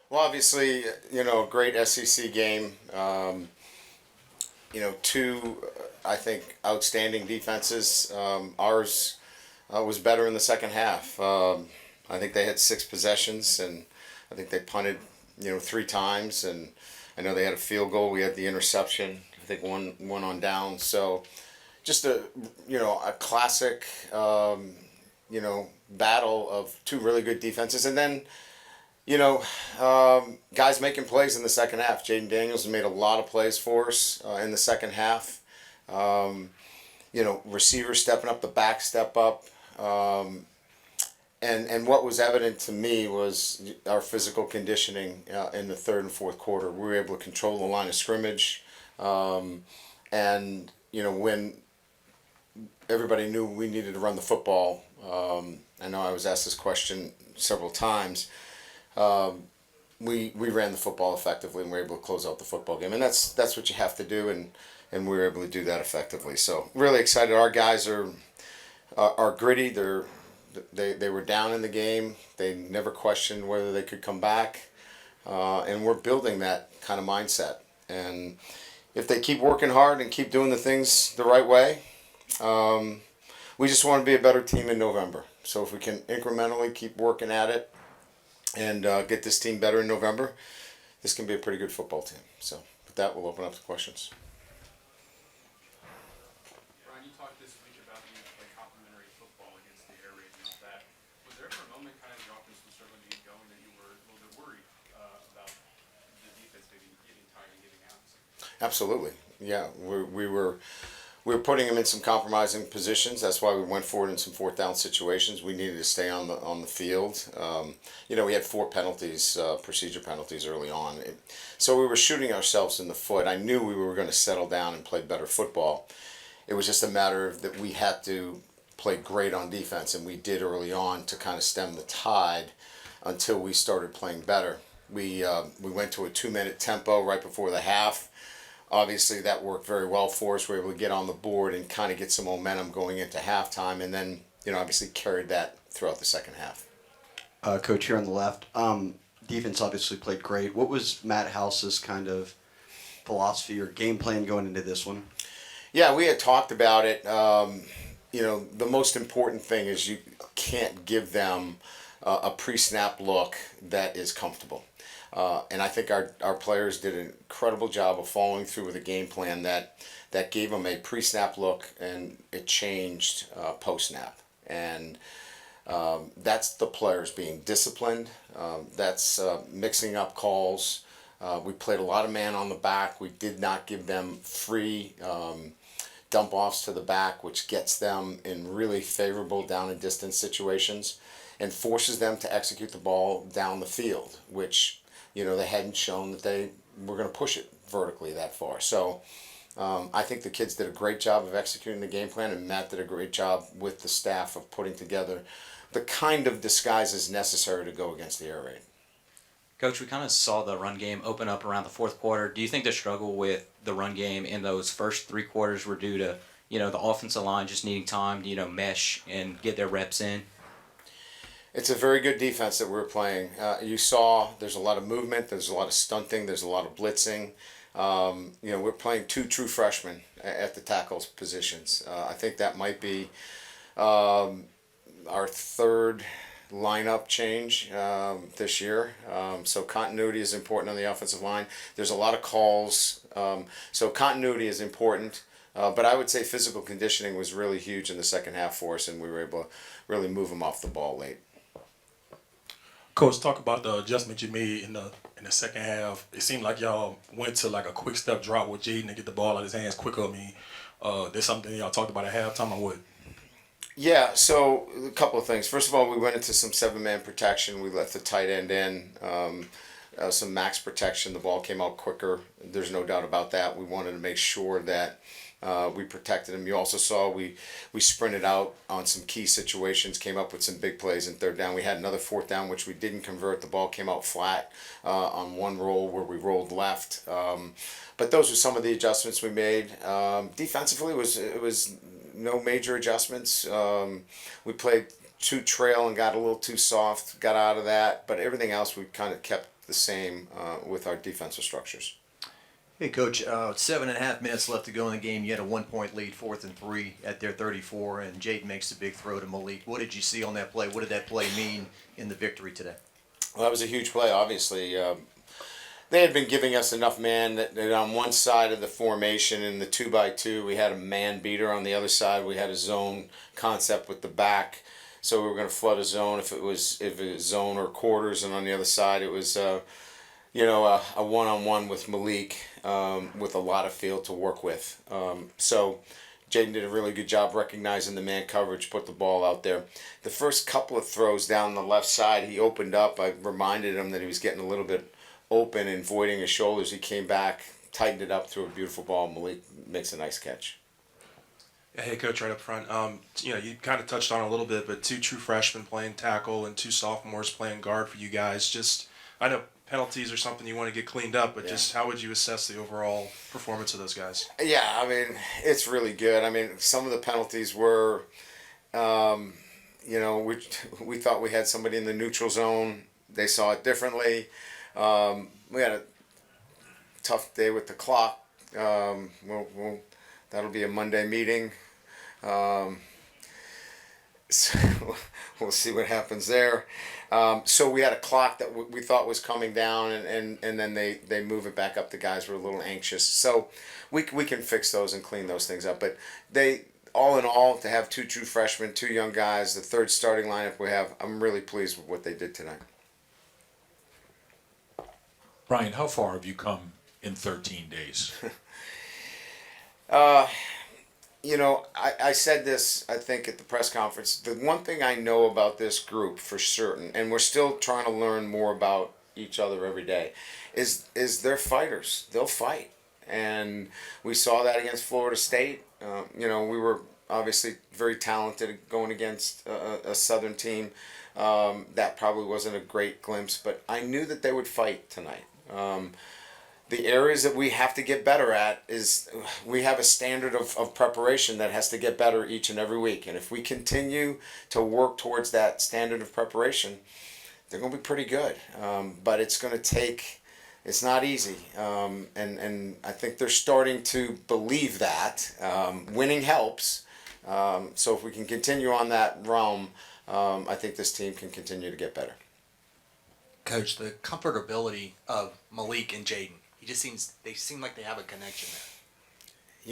Well, obviously, a great SEC game. Two, I think, outstanding defenses. Ours was better in the second half. I think they had 6 possessions, and I think they punted, 3 times, and I know they had a field goal. We had the interception. I think one on down. So just a classic, battle of two really good defenses, and then guys making plays in the second half. Jayden Daniels made a lot of plays for us in the second half. Um, Receivers stepping up, the back step up. And what was evident to me was our physical conditioning in the third and fourth quarter. We were able to control the line of scrimmage. And, when everybody knew we needed to run the football, I know I was asked this question several times. We ran the football effectively and we were able to close out the football game, and that's what you have to do, and we were able to do that effectively. So really excited. Our guys are gritty. They were down in the game. They never questioned whether they could come back, and we're building that kind of mindset. And if they keep working hard and keep doing the things the right way, we just want to be a better team in November. So if we can incrementally keep working at it and get this team better in November, this can be a pretty good football team. So with that, we'll open up to questions. Brian, you talked this week about the complementary football against the air raid and all that. Was there ever a moment kind of the offense was starting to get going that you were a little bit worried about the defense maybe getting tired and getting out? Absolutely. Yeah, we were putting them in some compromising positions. That's why we went for it in some fourth down situations. We needed to stay on the field. We had 4 penalties, procedure penalties early on. So we were shooting ourselves in the foot. I knew we were going to settle down and play better football. It was just a matter of that we had to play great on defense, and we did early on to kind of stem the tide until we started playing better. We went to a 2-minute tempo right before the half. Obviously, that worked very well for us. We were able to get on the board and kind of get some momentum going into halftime, and then, obviously carried that throughout the second half. Coach, here on the left, defense obviously played great. What was Matt House's kind of philosophy or game plan going into this one? Yeah, we had talked about it. The most important thing is you can't give them a pre-snap look that is comfortable. And I think our players did an incredible job of following through with a game plan that gave them a pre-snap look, and it changed post-snap. And that's the players being disciplined. That's mixing up calls. We played a lot of man on the back. We did not give them free dump offs to the back, which gets them in really favorable down and distance situations and forces them to execute the ball down the field, which they hadn't shown that they were going to push it vertically that far. So I think the kids did a great job of executing the game plan, and Matt did a great job with the staff of putting together the kind of disguises necessary to go against the air raid. Coach, we kind of saw the run game open up around the fourth quarter. Do you think the struggle with the run game in those first 3 quarters were due to, the offensive line just needing time to, mesh and get their reps in? It's a very good defense that we're playing. You saw there's a lot of movement, there's a lot of stunting, there's a lot of blitzing. We're playing 2 true freshmen at the tackles positions. I think that might be our third lineup change this year. So continuity is important on the offensive line. There's a lot of calls. So continuity is important. But I would say physical conditioning was really huge in the second half for us, and we were able to really move them off the ball late. Coach, talk about the adjustment you made in the second half. It seemed like y'all went to like a quick step drop with Jayden to get the ball out of his hands quicker. I mean, there's something y'all talked about at halftime or what? Yeah, so a couple of things. First of all, we went into some 7-man protection. We left the tight end in, some max protection. The ball came out quicker. There's no doubt about that. We wanted to make sure that we protected him. You also saw we sprinted out on some key situations, came up with some big plays in third down. We had another fourth down, which we didn't convert. The ball came out flat on one roll where we rolled left. But those were some of the adjustments we made. Defensively, it was no major adjustments. We played too trail and got a little too soft, got out of that. But everything else we kind of kept the same with our defensive structures. Hey, Coach, 7.5 minutes left to go in the game. You had a 1-point lead, 4th and 3 at their 34, and Jayden makes the big throw to Malik. What did you see on that play? What did that play mean in the victory today? Well, that was a huge play, obviously. They had been giving us enough man that on one side of the formation in the 2x2, we had a man beater. On the other side, we had a zone concept with the back. So we were going to flood a zone if it was zone or quarters, and on the other side it was a one-on-one with Malik with a lot of field to work with. So Jayden did a really good job recognizing the man coverage, put the ball out there. The first couple of throws down the left side, he opened up. I reminded him that he was getting a little bit open and voiding his shoulders. He came back, tightened it up, threw a beautiful ball. Malik makes a nice catch. Hey, Coach, right up front. You kind of touched on it a little bit, but 2 true freshmen playing tackle and 2 sophomores playing guard for you guys. Just, I know penalties are something you want to get cleaned up, but just how would you assess the overall performance of those guys? Yeah, I mean, it's really good. I mean, some of the penalties were, we thought we had somebody in the neutral zone. They saw it differently. We had a tough day with the clock. That'll be a Monday meeting. So we'll see what happens there. So we had a clock that we thought was coming down, and then they move it back up. The guys were a little anxious. So we can fix those and clean those things up. But all in all, to have 2 true freshmen, 2 young guys, the 3rd starting lineup we have, I'm really pleased with what they did tonight. Brian, how far have you come in 13 days? I said this, I think, at the press conference. The one thing I know about this group for certain, and we're still trying to learn more about each other every day, is they're fighters. They'll fight. And we saw that against Florida State. We were obviously very talented going against a Southern team. That probably wasn't a great glimpse, but I knew that they would fight tonight. The areas that we have to get better at is we have a standard of preparation that has to get better each and every week. And if we continue to work towards that standard of preparation, they're going to be pretty good. But it's going to take, it's not easy. And I think they're starting to believe that. Winning helps. So if we can continue on that realm, I think this team can continue to get better. Coach, the comfortability of Malik and Jayden, they seem like they have a connection there.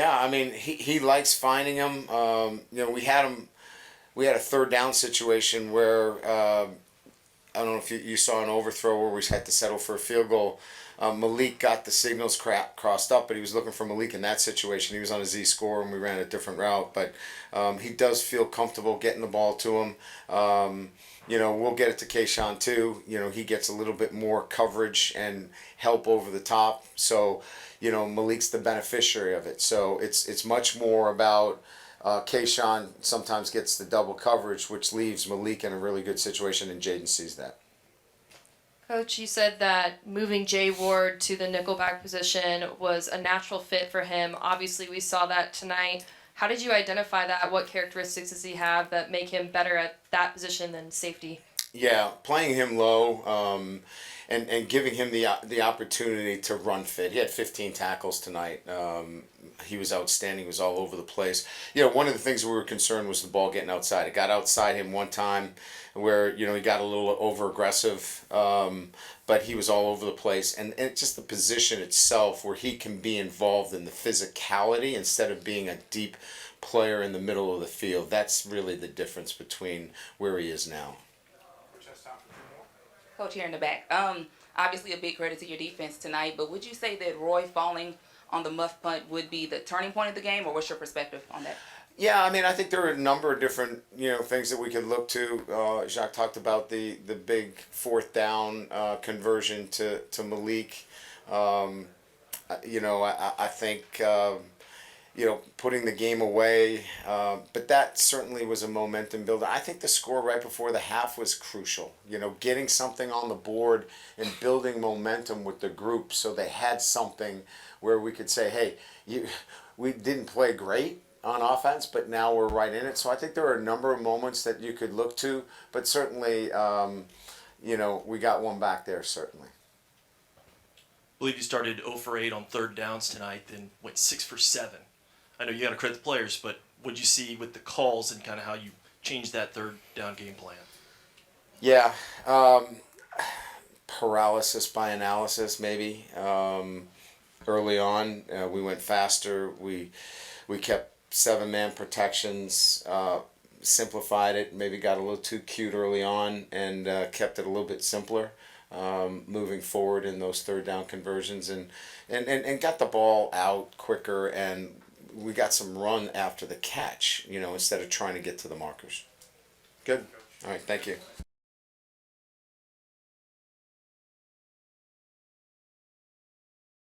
Yeah, I mean, he likes finding them. We had a 3rd down situation where I don't know if you saw an overthrow where we had to settle for a field goal. Malik got the signals crossed up, but he was looking for Malik in that situation. He was on a Z score, and we ran a different route. But he does feel comfortable getting the ball to him. We'll get it to Kayshawn too. He gets a little bit more coverage and help over the top. So, Malik's the beneficiary of it. So it's much more about Kayshawn sometimes gets the double coverage, which leaves Malik in a really good situation, and Jayden sees that. Coach, you said that moving Jay Ward to the nickelback position was a natural fit for him. Obviously, we saw that tonight. How did you identify that? What characteristics does he have that make him better at that position than safety? Yeah, playing him low and giving him the opportunity to run fit. He had 15 tackles tonight. He was outstanding. He was all over the place. One of the things we were concerned was the ball getting outside. It got outside him one time where, he got a little over-aggressive, but he was all over the place. And it's just the position itself where he can be involved in the physicality instead of being a deep player in the middle of the field. That's really the difference between where he is now. Coach here in the back. Obviously a big credit to your defense tonight, but would you say that Roy falling on the muff punt would be the turning point of the game, or what's your perspective on that? Yeah, I mean, I think there are a number of different, things that we could look to. Jacques talked about the big 4th down conversion to Malik. I think, putting the game away. But that certainly was a momentum builder. I think the score right before the half was crucial. Getting something on the board and building momentum with the group so they had something where we could say, hey, we didn't play great on offense, but now we're right in it. So I think there are a number of moments that you could look to, but certainly, we got one back there, certainly. believe you started 0 for 8 on third downs tonight, then went 6 for 7. I know you got to credit the players, but what did you see with the calls and kind of how you changed that third down game plan? Yeah, paralysis by analysis, maybe. Early on, we went faster. We kept 7-man protections, simplified it, maybe got a little too cute early on, and kept it a little bit simpler. Moving forward in those third down conversions, and got the ball out quicker, and we got some run after the catch, instead of trying to get to the markers. Good. All right, thank you.